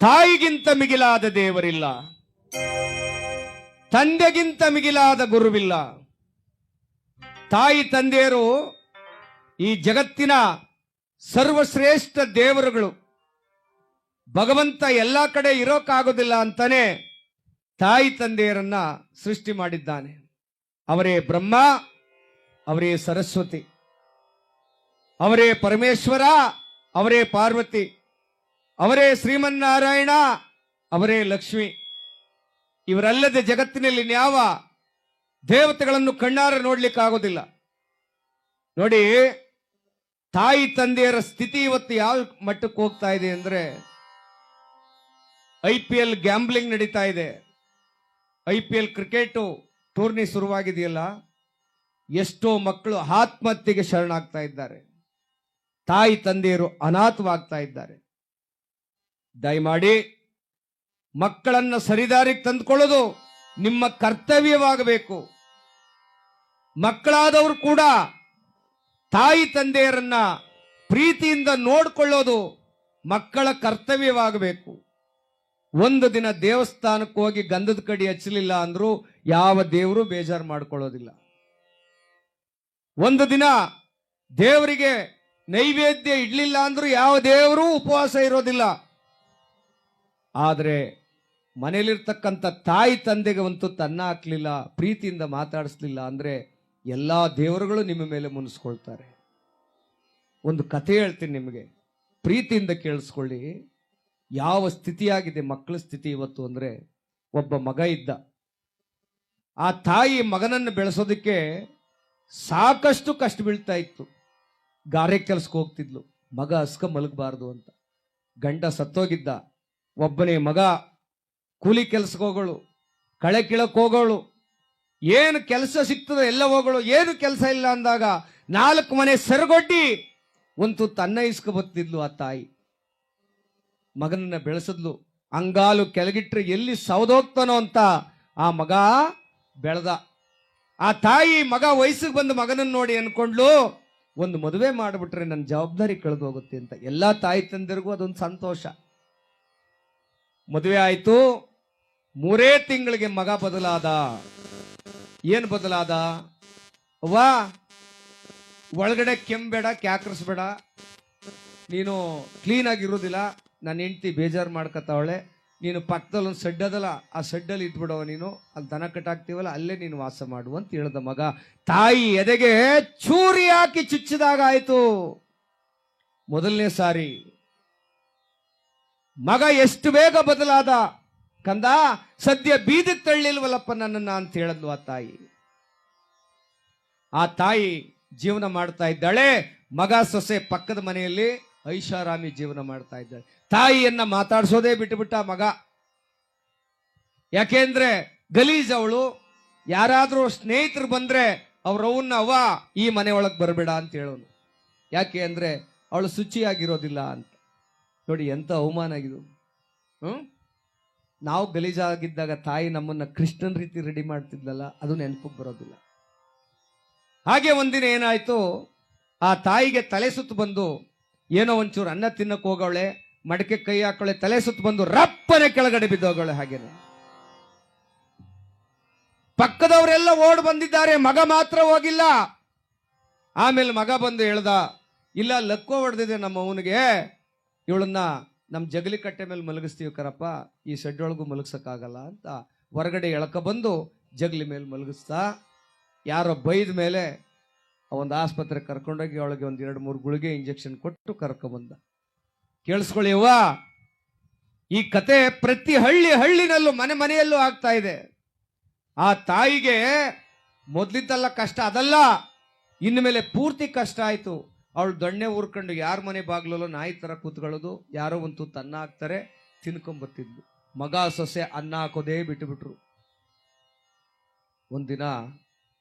ತಾಯಿಗಿಂತ ಮಿಗಿಲಾದ ದೇವರಿಲ್ಲ, ತಂದೆಗಿಂತ ಮಿಗಿಲಾದ ಗುರುವಿಲ್ಲ. ತಾಯಿ ತಂದೆಯರು ಈ ಜಗತ್ತಿನ ಸರ್ವಶ್ರೇಷ್ಠ ದೇವರುಗಳು. ಭಗವಂತ ಎಲ್ಲ ಕಡೆ ಇರೋಕ್ಕಾಗೋದಿಲ್ಲ ಅಂತಾನೆ ತಾಯಿ ತಂದೆಯರನ್ನ ಸೃಷ್ಟಿ ಮಾಡಿದ್ದಾನೆ. ಅವರೇ ಬ್ರಹ್ಮ, ಅವರೇ ಸರಸ್ವತಿ, ಅವರೇ ಪರಮೇಶ್ವರ, ಅವರೇ ಪಾರ್ವತಿ, ಅವರೇ ಶ್ರೀಮನ್ನಾರಾಯಣ, ಅವರೇ ಲಕ್ಷ್ಮಿ. ಇವರಲ್ಲದೆ ಜಗತ್ತಿನಲ್ಲಿ ಯಾವ ದೇವತೆಗಳನ್ನು ಕಣ್ಣಾರೆ ನೋಡ್ಲಿಕ್ಕಾಗೋದಿಲ್ಲ. ನೋಡಿ, ತಾಯಿ ತಂದೆಯರ ಸ್ಥಿತಿ ಇವತ್ತು ಯಾವ ಮಟ್ಟಕ್ಕೆ ಹೋಗ್ತಾ ಇದೆ ಅಂದ್ರೆ, IPL ಗ್ಯಾಂಬ್ಲಿಂಗ್ ನಡೀತಾ ಇದೆ. IPL ಕ್ರಿಕೆಟ್ ಟೂರ್ನಿ ಶುರುವಾಗಿದೆಯಲ್ಲ, ಎಷ್ಟೋ ಮಕ್ಕಳು ಆತ್ಮಹತ್ಯೆಗೆ ಶರಣಾಗ್ತಾ ಇದ್ದಾರೆ. ತಾಯಿ ತಂದೆಯರು ಅನಾಥವಾಗ್ತಾ ಇದ್ದಾರೆ. ದಯಮಾಡಿ ಮಕ್ಕಳನ್ನ ಸರಿದಾರಿಗೆ ತಂದುಕೊಳ್ಳೋದು ನಿಮ್ಮ ಕರ್ತವ್ಯವಾಗಬೇಕು. ಮಕ್ಕಳಾದವರು ಕೂಡ ತಾಯಿ ತಂದೆಯರನ್ನ ಪ್ರೀತಿಯಿಂದ ನೋಡಿಕೊಳ್ಳೋದು ಮಕ್ಕಳ ಕರ್ತವ್ಯವಾಗಬೇಕು. ಒಂದು ದಿನ ದೇವಸ್ಥಾನಕ್ಕೆ ಹೋಗಿ ಗಂಧದ ಕಡಿ ಹಚ್ಚಲಿಲ್ಲ ಅಂದ್ರೂ ಯಾವ ದೇವರು ಬೇಜಾರು ಮಾಡ್ಕೊಳ್ಳೋದಿಲ್ಲ. ಒಂದು ದಿನ ದೇವರಿಗೆ ನೈವೇದ್ಯ ಇಡ್ಲಿಲ್ಲ ಅಂದ್ರೂ ಯಾವ ದೇವರು ಉಪವಾಸ ಇರೋದಿಲ್ಲ. ಆದರೆ ಮನೇಲಿರ್ತಕ್ಕಂಥ ತಾಯಿ ತಂದೆಗೆ ಒಂದು ತನ್ನ ಹಾಕ್ಲಿಲ್ಲ, ಪ್ರೀತಿಯಿಂದ ಮಾತಾಡಿಸ್ಲಿಲ್ಲ ಅಂದ್ರೆ ಎಲ್ಲಾ ದೇವರುಗಳು ನಿಮ್ಮ ಮೇಲೆ ಮುನಿಸ್ಕೊಳ್ತಾರೆ. ಒಂದು ಕಥೆ ಹೇಳ್ತೀನಿ ನಿಮಗೆ, ಪ್ರೀತಿಯಿಂದ ಕೇಳಿಸ್ಕೊಳ್ಳಿ. ಯಾವ ಸ್ಥಿತಿಯಾಗಿದೆ ಮಕ್ಕಳ ಸ್ಥಿತಿ ಇವತ್ತು ಅಂದ್ರೆ, ಒಬ್ಬ ಮಗ ಇದ್ದ. ಆ ತಾಯಿ ಮಗನನ್ನು ಬೆಳೆಸೋದಕ್ಕೆ ಸಾಕಷ್ಟು ಕಷ್ಟ ಬೀಳ್ತಾ ಇತ್ತು. ಗಾರೆ ಕೆಲ್ಸಕ್ಕೆ ಹೋಗ್ತಿದ್ಲು, ಮಗ ಹಸ್ಕ ಮಲಗಬಾರ್ದು ಅಂತ. ಗಂಡ ಸತ್ತೋಗಿದ್ದ, ಒಬ್ಬನೇ ಮಗ. ಕೂಲಿ ಕೆಲ್ಸಕ್ಕೆ ಹೋಗೋಳು, ಕಳೆ ಕೀಳಕ್ ಹೋಗೋಳು, ಏನು ಕೆಲಸ ಸಿಗ್ತದೋ ಎಲ್ಲ ಹೋಗೋಳು. ಏನು ಕೆಲಸ ಇಲ್ಲ ಅಂದಾಗ 4 ಮನೆ ಸೆರಗೊಡ್ಡಿ ಒಂದು ತನ್ನ ಇಸ್ಕ ಬತ್ತಿದ್ಲು ಆ ತಾಯಿ. ಮಗನನ್ನ ಬೆಳೆಸಿದ್ಲು. ಅಂಗಾಲು ಕೆಳಗಿಟ್ರೆ ಎಲ್ಲಿ ಸೌದೋಗ್ತಾನೋ ಅಂತ ಆ ಮಗ ಬೆಳೆದ. ಆ ತಾಯಿ ಮಗ ವಯಸ್ಸಿಗೆ ಬಂದು ಮಗನನ್ನು ನೋಡಿ ಅನ್ಕೊಂಡ್ಲು, ಒಂದು ಮದುವೆ ಮಾಡಿಬಿಟ್ರೆ ನನ್ನ ಜವಾಬ್ದಾರಿ ಕಳೆದು ಹೋಗುತ್ತೆ ಅಂತ. ಎಲ್ಲಾ ತಾಯಿ ತಂದೆರಿಗೂ ಅದೊಂದು ಸಂತೋಷ. ಮದುವೆ ಆಯ್ತು. 3 ತಿಂಗಳಿಗೆ ಮಗ ಬದಲಾದ. ಏನ್ ಬದಲಾದ? ಅವ್ವ, ಒಳಗಡೆ ಕೆಂಬೇಡ, ಕ್ಯಾಕರಿಸ್ಬೇಡ, ನೀನು ಕ್ಲೀನ್ ಆಗಿರೋದಿಲ್ಲ, ನನ್ನ ಹೆಂಡತಿ ಬೇಜಾರು ಮಾಡ್ಕೊತಾವಳೆ, ನೀನು ಪಕ್ಕದಲ್ಲಿ ಒಂದು ಸೆಡ್ ಅದಲ್ಲ, ಆ ಸೆಡ್ಡಲ್ಲಿ ಇದ್ಬಿಡವ, ನೀನು ಅಲ್ಲಿ ದನ ಕಟ್ಟಾಕ್ತೀವಲ್ಲ ಅಲ್ಲೇ ನೀನು ವಾಸ ಮಾಡು ಅಂತ ಹೇಳ್ದ ಮಗ. ತಾಯಿ ಎದೆಗೆ ಚೂರಿ ಹಾಕಿ ಚುಚ್ಚಿದಾಗ ಆಯ್ತು ಮೊದಲನೇ ಸಾರಿ. ಮಗ ಎಷ್ಟು ಬೇಗ ಬದಲಾದ. ಕಂದ, ಸದ್ಯ ಬೀದಿಗೆ ತಳ್ಳಿಲ್ವಲ್ಲಪ್ಪ ನನ್ನನ್ನ ಅಂತ ಹೇಳಿದ್ಲು ಆ ತಾಯಿ. ಆ ತಾಯಿ ಜೀವನ ಮಾಡ್ತಾ ಇದ್ದಾಳೆ. ಮಗ ಸೊಸೆ ಪಕ್ಕದ ಮನೆಯಲ್ಲಿ ಐಷಾರಾಮಿ ಜೀವನ ಮಾಡ್ತಾ ಇದ್ದಾಳೆ. ತಾಯಿಯನ್ನ ಮಾತಾಡ್ಸೋದೇ ಬಿಟ್ಟುಬಿಟ್ಟ ಮಗ. ಯಾಕೆಂದ್ರೆ ಗಲೀಜ್ ಅವಳು. ಯಾರಾದ್ರೂ ಸ್ನೇಹಿತರು ಬಂದ್ರೆ ಅವ್ರವನ್ನ, ಅವ್ವ ಈ ಮನೆ ಒಳಗೆ ಬರಬೇಡ ಅಂತ ಹೇಳೋನು. ಯಾಕೆ ಅಂದ್ರೆ ಅವಳು ಶುಚಿಯಾಗಿರೋದಿಲ್ಲ ಅಂತ. ನೋಡಿ ಎಂತ ಅವಮಾನ ಆಗಿದು. ನಾವು ಗಲೀಜಾಗಿದ್ದಾಗ ತಾಯಿ ನಮ್ಮನ್ನ ಕೃಷ್ಣನ್ ರೀತಿ ರೆಡಿ ಮಾಡ್ತಿದ್ಲಲ್ಲ, ಅದು ನೆನಪಿಗೆ ಬರೋದಿಲ್ಲ. ಹಾಗೆ ಒಂದಿನ ಏನಾಯ್ತು, ಆ ತಾಯಿಗೆ ತಲೆ ಸುತ್ತು ಬಂದು, ಏನೋ ಒಂಚೂರು ಅನ್ನ ತಿನ್ನಕ್ ಹೋಗವಳೆ, ಮಡಕೆ ಕೈ ಹಾಕೊಳ್ಳೆ, ತಲೆ ಸುತ್ತು ಬಂದು ರಪ್ಪನೆ ಕೆಳಗಡೆ ಬಿದ್ದೋಗವಳೆ. ಹಾಗೇನೆ ಪಕ್ಕದವರೆಲ್ಲ ಓಡ್ ಬಂದಿದ್ದಾರೆ, ಮಗ ಮಾತ್ರ ಹೋಗಿಲ್ಲ. ಆಮೇಲೆ ಮಗ ಬಂದು ಹೇಳ್ದ, ಇಲ್ಲ ಲಕ್ಕೋ ಹೊಡೆದಿದೆ ನಮ್ಮ ಅವನಿಗೆ, ಇವಳನ್ನ ನಮ್ಮ ಜಗಲಿ ಕಟ್ಟೆ ಮೇಲೆ ಮಲಗಿಸ್ತೀವಿ ಕರಪ್ಪ, ಈ ಸೆಡ್ಡೊಳಗೂ ಮಲಗಿಸಕ್ಕಾಗಲ್ಲ ಅಂತ ಹೊರಗಡೆ ಎಳ್ಕ ಬಂದು ಜಗಲಿ ಮೇಲೆ ಮಲಗಿಸ್ತಾ. ಯಾರೋ ಬೈದ ಮೇಲೆ ಒಂದು ಆಸ್ಪತ್ರೆ ಕರ್ಕೊಂಡೋಗಿ ಅವಳಿಗೆ 1-2-3 ಗುಳಿಗೆ ಇಂಜೆಕ್ಷನ್ ಕೊಟ್ಟು ಕರ್ಕೊಂಡ್ಬಂದ. ಕೇಳಿಸ್ಕೊಳ್ಳಿ ಅವ್ವ, ಈ ಕತೆ ಪ್ರತಿ ಹಳ್ಳಿನಲ್ಲೂ ಮನೆಯಲ್ಲೂ ಆಗ್ತಾ ಇದೆ. ಆ ತಾಯಿಗೆ ಮೊದ್ಲಿದ್ದಲ್ಲ ಕಷ್ಟ, ಅದಲ್ಲ, ಇನ್ನು ಮೇಲೆ ಪೂರ್ತಿ ಕಷ್ಟ ಆಯ್ತು. ಅವಳು ದೊಣ್ಣೆ ಊರ್ಕೊಂಡು ಯಾರ ಮನೆ ಬಾಗ್ಲಲ್ಲೋ ನಾಯಿ ತರ ಕೂತ್ಕೊಳ್ಳೋದು, ಯಾರೋ ಒಂದು ಅನ್ನ ಹಾಕ್ತಾರೆ ತಿನ್ಕೊಂಬತ್ತಿದ್ಲು. ಮಗ ಸೊಸೆ ಅನ್ನ ಹಾಕೋದೇ ಬಿಟ್ಟುಬಿಟ್ರು. ಒಂದಿನ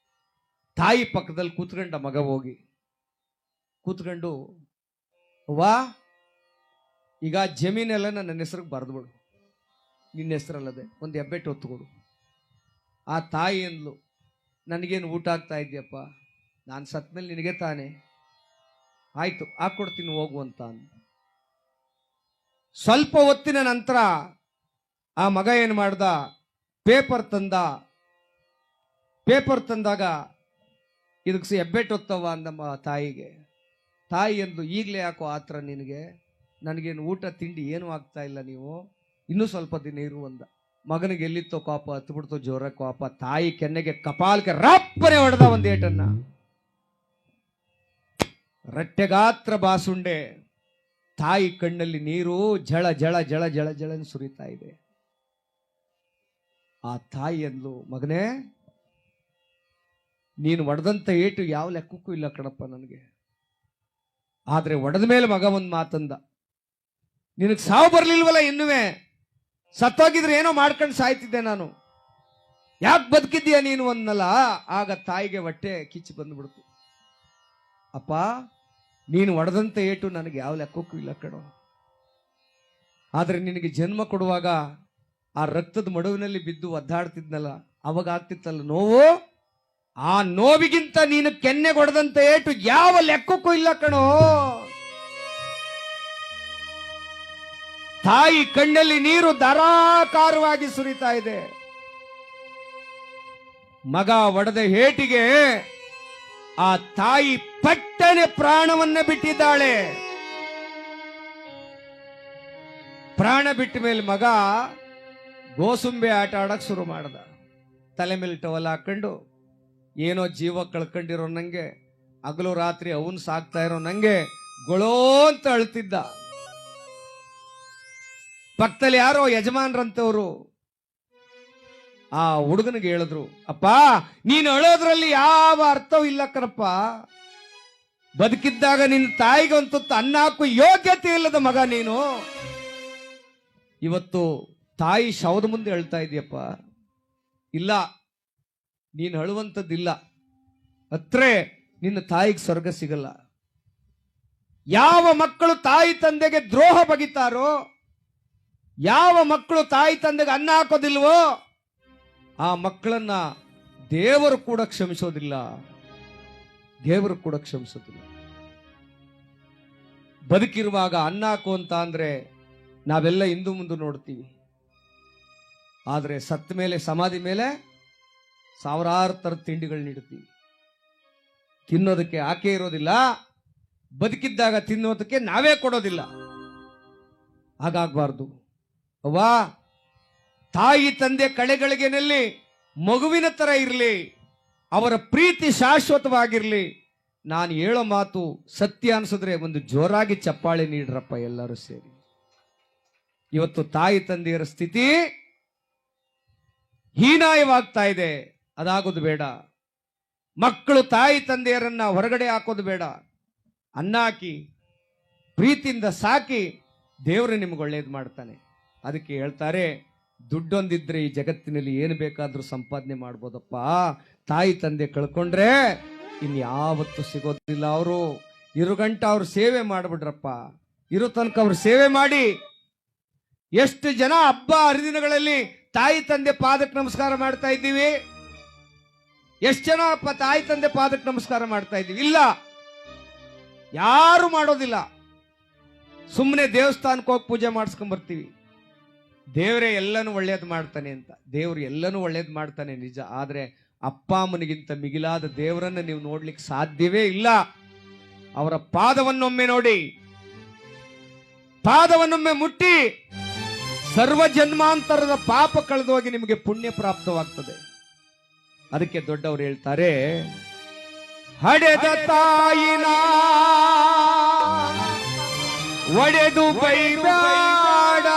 ತಾಯಿ ಪಕ್ಕದಲ್ಲಿ ಕೂತ್ಕೊಂಡ ಮಗ ಹೋಗಿ ಕೂತ್ಕೊಂಡು, ವಾ ಈಗ ಜಮೀನೆಲ್ಲ ನನ್ನ ಹೆಸರಿಗೆ ಬರೆದ್ಬಿಡು, ನಿನ್ನ ಹೆಸರಲ್ಲದೆ ಒಂದು ಹೆಬ್ಬೆಟ್ಟು ಹೊತ್ತುಕೊಡು. ಆ ತಾಯಿ ಅಂದ್ಲು, ನನಗೇನು ಊಟ ಆಗ್ತಾ ಇದೆಯಪ್ಪ, ನಾನು ಸತ್ಮೇಲೆ ನಿನಗೆ ತಾನೆ, ಆಯ್ತು ಹಾಕ್ಕೊಡ್ತೀನಿ ಹೋಗು ಅಂತ ಅಂದ. ಸ್ವಲ್ಪ ಹೊತ್ತಿನ ನಂತರ ಆ ಮಗ ಏನು ಮಾಡ್ದ, ಪೇಪರ್ ತಂದಾಗ ಇದಕ್ಕೆ ಹೆಬ್ಬೆಟ್ಟೊತ್ತವ ಅಂದಮ್ಮ ತಾಯಿಗೆ. ತಾಯಿ ಎಂದು, ಈಗಲೇ ಯಾಕೋ ಆತ್ರ ನಿನಗೆ, ನನಗೇನು ಊಟ ತಿಂಡಿ ಏನೂ ಆಗ್ತಾ ಇಲ್ಲ, ನೀವು ಇನ್ನೂ ಸ್ವಲ್ಪ ದಿನ ಇರು ಅಂದ. ಮಗನಿಗೆ ಎಲ್ಲಿತ್ತೋ ಕೋಪ, ಹತ್ಬಿಡ್ತೋ ಜೋರ ಕೋಪ. ತಾಯಿ ಕೆನ್ನೆಗೆ ಕಪಾಲಕ್ಕೆ ರಪ್ಪನೆ ಹೊಡೆದ ಒಂದು ಏಟನ್ನ. ರಟ್ಟೆಗಾತ್ರ ಬಾಸುಂಡೆ. ತಾಯಿ ಕಣ್ಣಲ್ಲಿ ನೀರು ಜಳ ಜಳ ಜಳ ಜಳ ಜಳ ಸುರಿತಾ ಇದೆ. ಆ ತಾಯಿ ಅಂದ್ಲು, ಮಗನೇ ನೀನು ಒಡೆದಂತ ಏಟು ಯಾವ ಲೆಕ್ಕಕ್ಕೂ ಇಲ್ಲ ಕಣಪ್ಪ ನನಗೆ. ಆದ್ರೆ ಒಡೆದ ಮೇಲೆ ಮಗ ಒಂದು ಮಾತಂದ, ನಿನಗೆ ಸಾವು ಬರ್ಲಿಲ್ವಲ್ಲ ಇನ್ನುವೆ, ಸತ್ತೋಗಿದ್ರೆ ಏನೋ ಮಾಡ್ಕೊಂಡು ಸಾಯ್ತಿದ್ದೆ ನಾನು, ಯಾಕೆ ಬದುಕಿದ್ದೀಯ ನೀನು ಅನ್ನಲ್ಲ. ಆಗ ತಾಯಿಗೆ ಹೊಟ್ಟೆ ಕಿಚ್ಚು ಬಂದ್ಬಿಡ್ತು. ಅಪ್ಪ ನೀನು ಒಡೆದಂತ ಏಟು ನನಗೆ ಯಾವ ಲೆಕ್ಕಕ್ಕೂ ಇಲ್ಲ ಕಣೋ, ಆದ್ರೆ ನಿನಗೆ ಜನ್ಮ ಕೊಡುವಾಗ ಆ ರಕ್ತದ ಮಡುವಿನಲ್ಲಿ ಬಿದ್ದು ಒದ್ದಾಡ್ತಿದ್ನಲ್ಲ, ಅವಾಗ ಆಗ್ತಿತ್ತಲ್ಲ ನೋವು, ಆ ನೋವಿಗಿಂತ ನೀನು ಕೆನ್ನೆಗೊಡೆದಂತ ಏಟು ಯಾವ ಲೆಕ್ಕಕ್ಕೂ ಇಲ್ಲ ಕಣೋ. ತಾಯಿ ಕಣ್ಣಲ್ಲಿ ನೀರು ಧಾರಾಕಾರವಾಗಿ ಸುರಿತಾ ಇದೆ. ಮಗ ಒಡೆದ ಏಟಿಗೆ ಆ ತಾಯಿ ಪಟ್ಟನೆ ಪ್ರಾಣವನ್ನ ಬಿಟ್ಟಿದ್ದಾಳೆ. ಪ್ರಾಣ ಬಿಟ್ಟ ಮೇಲೆ ಮಗ ಗೋಸುಂಬೆ ಆಟ ಆಡಕ್ ಶುರು ಮಾಡ್ದ. ತಲೆ ಮೇಲೆ ಟವಲ್ ಹಾಕೊಂಡು ಏನೋ ಜೀವ ಕಳ್ಕೊಂಡಿರೋ ನಂಗೆ, ಹಗಲು ರಾತ್ರಿ ಅವನ್ ಸಾಕ್ತಾ ಇರೋ ನಂಗೆ ಗೊಳೋ ಅಂತ ಅಳ್ತಿದ್ದ. ಪಕ್ಕದಲ್ಲಿ ಯಾರೋ ಯಜಮಾನ್ರಂತವ್ರು ಆ ಹುಡುಗನಿಗೆ ಹೇಳಿದ್ರು, ಅಪ್ಪ ನೀನು ಅಳೋದ್ರಲ್ಲಿ ಯಾವ ಅರ್ಥವೂ ಇಲ್ಲ ಕಣಪ್ಪ, ಬದುಕಿದ್ದಾಗ ನಿನ್ನ ತಾಯಿಗೆ ಒಂದು ತುತ್ತು ಅನ್ನ ಹಾಕು ಯೋಗ್ಯತೆ ಇಲ್ಲದ ಮಗ ನೀನು, ಇವತ್ತು ತಾಯಿ ಶವದ ಮುಂದೆ ಅಳ್ತಾ ಇದೆಯಪ್ಪ. ಇಲ್ಲ, ನೀನು ಅಳುವಂಥದ್ದಿಲ್ಲ, ಅತ್ರೆ ನಿನ್ನ ತಾಯಿಗೆ ಸ್ವರ್ಗ ಸಿಗಲ್ಲ. ಯಾವ ಮಕ್ಕಳು ತಾಯಿ ತಂದೆಗೆ ದ್ರೋಹ ಬಗಿತಾರೋ, ಯಾವ ಮಕ್ಕಳು ತಾಯಿ ತಂದೆಗೆ ಅನ್ನ ಹಾಕೋದಿಲ್ವೋ, ಆ ಮಕ್ಕಳನ್ನ ದೇವರು ಕೂಡ ಕ್ಷಮಿಸೋದಿಲ್ಲ, ದೇವರು ಕೂಡ ಕ್ಷಮಿಸೋದಿಲ್ಲ. ಬದುಕಿರುವಾಗ ಅನ್ನ ಹಾಕು ಅಂತ ಅಂದ್ರೆ ನಾವೆಲ್ಲ ಹಿಂದು ಮುಂದೆ ನೋಡ್ತೀವಿ, ಆದ್ರೆ ಸತ್ತ ಮೇಲೆ ಸಮಾಧಿ ಮೇಲೆ ಸಾವಿರಾರು ಥರದ ತಿಂಡಿಗಳು ನೀಡುತ್ತೀವಿ. ತಿನ್ನೋದಕ್ಕೆ ಆಕೆ ಇರೋದಿಲ್ಲ, ಬದುಕಿದ್ದಾಗ ತಿನ್ನೋದಕ್ಕೆ ನಾವೇ ಕೊಡೋದಿಲ್ಲ. ಹಾಗಾಗಬಾರ್ದು. ಅವ್ವಾ, ತಾಯಿ ತಂದೆ ಕಳೆಗಳಿಗೆನಲ್ಲಿ ಮಗುವಿನ ತರ ಇರಲಿ, ಅವರ ಪ್ರೀತಿ ಶಾಶ್ವತವಾಗಿರ್ಲಿ. ನಾನು ಹೇಳೋ ಮಾತು ಸತ್ಯ ಅನ್ಸಿದ್ರೆ ಒಂದು ಜೋರಾಗಿ ಚಪ್ಪಾಳೆ ನೀಡ್ರಪ್ಪ ಎಲ್ಲರೂ ಸೇರಿ. ಇವತ್ತು ತಾಯಿ ತಂದೆಯರ ಸ್ಥಿತಿ ಹೀನಾಯವಾಗ್ತಾ ಇದೆ, ಅದಾಗೋದು ಬೇಡ. ಮಕ್ಕಳು ತಾಯಿ ತಂದೆಯರನ್ನ ಹೊರಗಡೆ ಹಾಕೋದು ಬೇಡ. ಅನ್ನ ಹಾಕಿ ಪ್ರೀತಿಯಿಂದ ಸಾಕಿ, ದೇವರು ನಿಮ್ಗೆ ಒಳ್ಳೇದು ಮಾಡ್ತಾನೆ. ಅದಕ್ಕೆ ಹೇಳ್ತಾರೆ, ದುಡ್ಡೊಂದಿದ್ರೆ ಈ ಜಗತ್ತಿನಲ್ಲಿ ಏನು ಬೇಕಾದ್ರೂ ಸಂಪಾದನೆ ಮಾಡ್ಬೋದಪ್ಪ, ತಾಯಿ ತಂದೆ ಕಳ್ಕೊಂಡ್ರೆ ಇನ್ಯಾವತ್ತೂ ಸಿಗೋದಿಲ್ಲ. ಅವರು ಇರುಗಂಟ ಅವ್ರ ಸೇವೆ ಮಾಡ್ಬಿಡ್ರಪ್ಪ, ಇರೋ ತನಕ ಅವ್ರ ಸೇವೆ ಮಾಡಿ. ಎಷ್ಟು ಜನ ಹಬ್ಬ ಹರಿದಿನಗಳಲ್ಲಿ ತಾಯಿ ತಂದೆ ಪಾದಕ್ಕೆ ನಮಸ್ಕಾರ ಮಾಡ್ತಾ ಇದ್ದೀವಿ? ಎಷ್ಟು ಜನ ತಾಯಿ ತಂದೆ ಪಾದಕ್ಕೆ ನಮಸ್ಕಾರ ಮಾಡ್ತಾ ಇದ್ದೀವಿ? ಇಲ್ಲ, ಯಾರು ಮಾಡೋದಿಲ್ಲ. ಸುಮ್ಮನೆ ದೇವಸ್ಥಾನಕ್ಕೆ ಹೋಗಿ ಪೂಜೆ ಮಾಡಿಸ್ಕೊಂಡ್ ಬರ್ತೀವಿ. ದೇವರೇ ಎಲ್ಲನೂ ಒಳ್ಳೇದು ಮಾಡ್ತಾನೆ ಅಂತ. ದೇವ್ರು ಎಲ್ಲನೂ ಒಳ್ಳೇದು ಮಾಡ್ತಾನೆ ನಿಜ, ಆದ್ರೆ ಅಪ್ಪ ಅಮ್ಮನಿಗಿಂತ ಮಿಗಿಲಾದ ದೇವರನ್ನ ನೀವು ನೋಡ್ಲಿಕ್ಕೆ ಸಾಧ್ಯವೇ ಇಲ್ಲ. ಅವರ ಪಾದವನ್ನೊಮ್ಮೆ ನೋಡಿ, ಪಾದವನ್ನೊಮ್ಮೆ ಮುಟ್ಟಿ, ಸರ್ವ ಜನ್ಮಾಂತರದ ಪಾಪ ಕಳೆದೋಗಿ ನಿಮಗೆ ಪುಣ್ಯ ಪ್ರಾಪ್ತವಾಗ್ತದೆ. ಅದಕ್ಕೆ ದೊಡ್ಡವರು ಹೇಳ್ತಾರೆ, ಹಡೆದ ತಾಯಿನ ಒಡೆದು ಬೈಬೇಡ,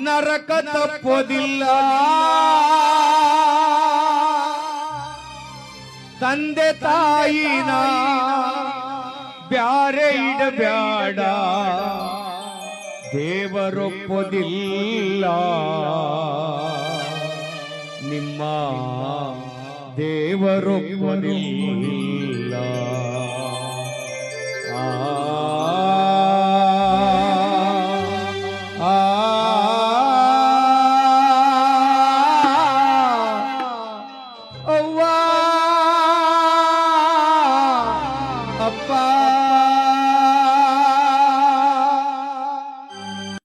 ನರಕ ತಪ್ಪೋದಿಲ್ಲ. ತಂದೆ ತಾಯಿನ ಬ್ಯಾರೆ ಇಡಬೇಡ, ದೇವರೊಪ್ಪೋದಿಲ್ಲ. ನಿಮ್ಮ ದೇವರೊಪ್ಪೋದಿಲ್ಲ. ಆ